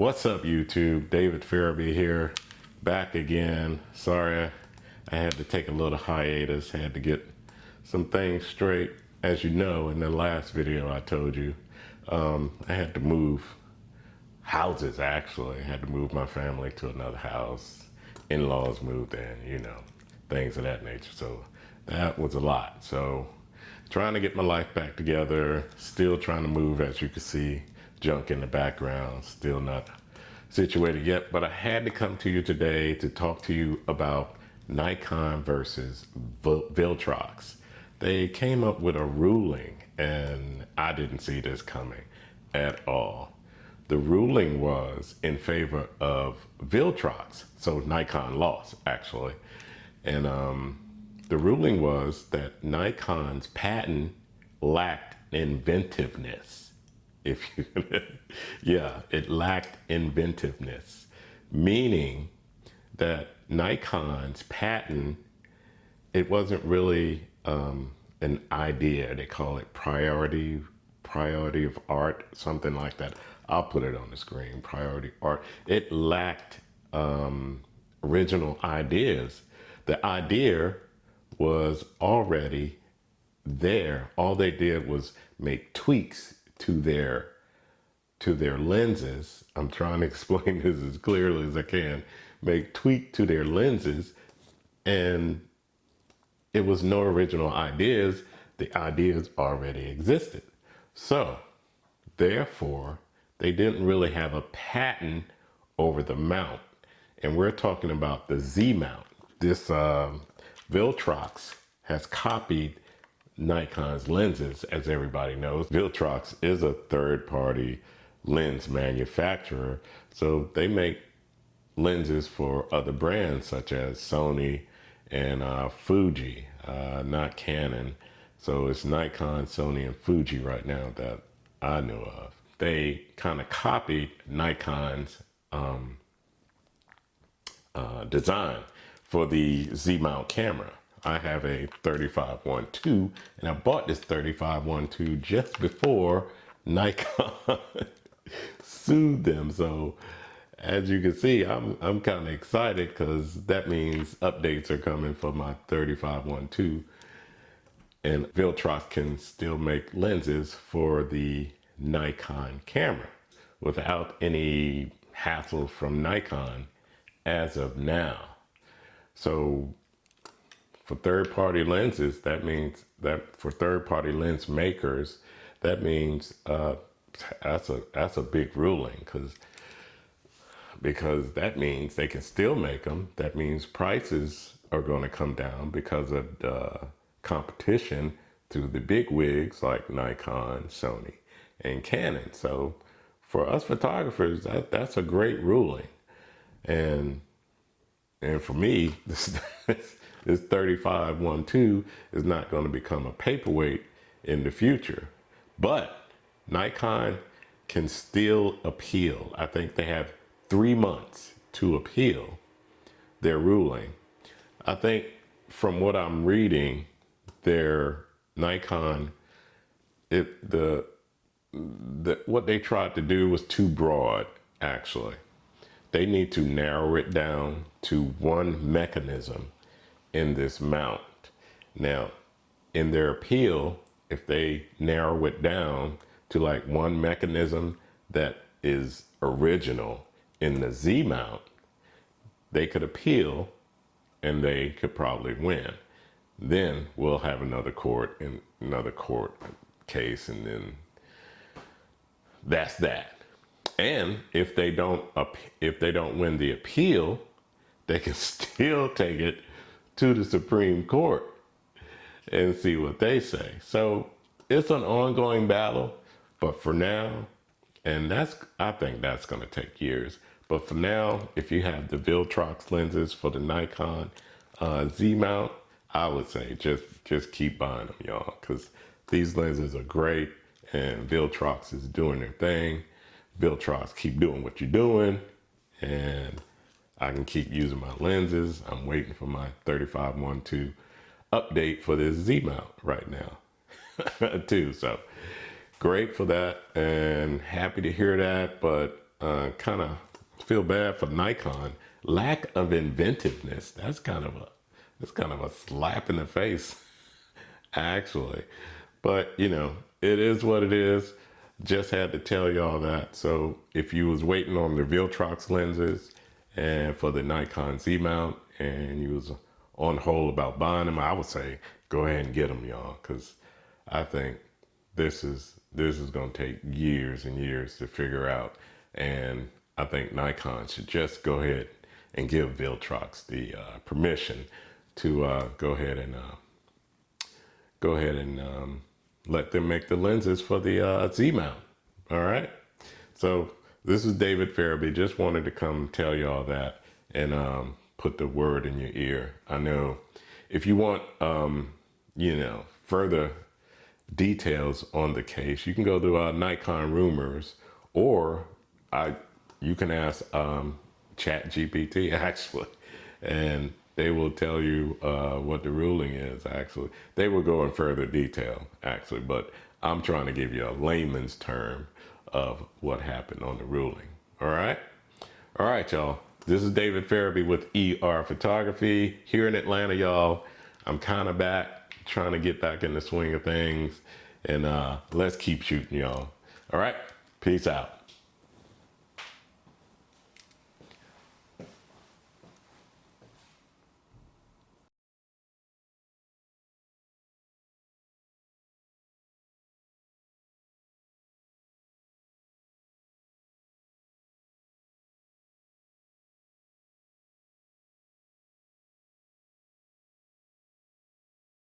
What's up, YouTube? David Farabee here, back again. Sorry, I had to take a little hiatus, had to get some things straight. As you know, in the last video I told you, I had to move houses, actually. I had to move my family to another house. In-laws moved in, you know, things of that nature. So that was a lot. So trying to get my life back together, still trying to move, as you can see, junk in the background, still not situated yet, but I had to come to you today to talk to you about Nikon versus Viltrox. They came up with a ruling and I didn't see this coming at all. The ruling was in favor of Viltrox, so Nikon lost actually. And the ruling was that Nikon's patent lacked inventiveness. If you, yeah, it lacked inventiveness, meaning that Nikon's patent, it wasn't really an idea. They call it priority of art, something like that. I'll put it on the screen, priority art. It lacked original ideas. The idea was already there. All they did was make tweaks to their lenses. I'm trying to explain this as clearly as I can. Make tweak to their lenses, and it was no original ideas. The ideas already existed. So therefore, they didn't really have a patent over the mount. And we're talking about the Z mount. This Viltrox has copied Nikon's lenses, as everybody knows. Viltrox is a third-party lens manufacturer, so they make lenses for other brands such as Sony and Fuji, not Canon. So it's Nikon, Sony, and Fuji right now that I know of. They kind of copied Nikon's design for the Z-mount camera. I have a 35-1.2, and I bought this 35-1.2 just before Nikon sued them. So as you can see, I'm kind of excited because that means updates are coming for my 35-1.2, and Viltrox can still make lenses for the Nikon camera without any hassle from Nikon as of now. So for third-party lenses, that means that for third-party lens makers, that means that's a big ruling because that means they can still make them. That means prices are going to come down because of the competition to the big wigs like Nikon, Sony, and Canon. So for us photographers, that's a great ruling, and for me, this 35-1.2 is not going to become a paperweight in the future. But Nikon can still appeal. I think they have 3 months to appeal their ruling. I think from what I'm reading, their Nikon, what they tried to do was too broad, actually. They need to narrow it down to one mechanism in this mount. Now, in their appeal, if they narrow it down to like one mechanism that is original in the Z mount, they could appeal and they could probably win. Then we'll have another court case, and then that's that. And if they don't win the appeal, they can still take it to the Supreme Court and see what they say. So it's an ongoing battle, but for now, and I think that's going to take years. But for now, if you have the Viltrox lenses for the Nikon Z mount, I would say just keep buying them, y'all, because these lenses are great, and Viltrox is doing their thing. Viltrox, keep doing what you're doing, and I can keep using my lenses. I'm waiting for my 35-1.2 update for this Z mount right now too. So great for that, and happy to hear that. But kind of feel bad for Nikon. Lack of inventiveness. That's kind of a slap in the face, actually. But you know, it is what it is. Just had to tell y'all that. So if you was waiting on the Viltrox lenses and for the Nikon Z mount, and you was on hold about buying them, I would say go ahead and get them, y'all, because I think this is going to take years and years to figure out, and I think Nikon should just go ahead and give Viltrox the permission to go ahead and let them make the lenses for the Z mount. All right. So this is David Farabee. Just wanted to come tell y'all that and put the word in your ear. I know if you want, further details on the case, you can go to Nikon Rumors, or you can ask Chat GPT actually, and they will tell you what the ruling is. Actually, they will go in further detail actually, but I'm trying to give you a layman's term of what happened on the ruling. All right, y'all. This is David Farabee with ER Photography here in Atlanta, y'all. I'm kind of back, trying to get back in the swing of things, and let's keep shooting, y'all. All right, peace out.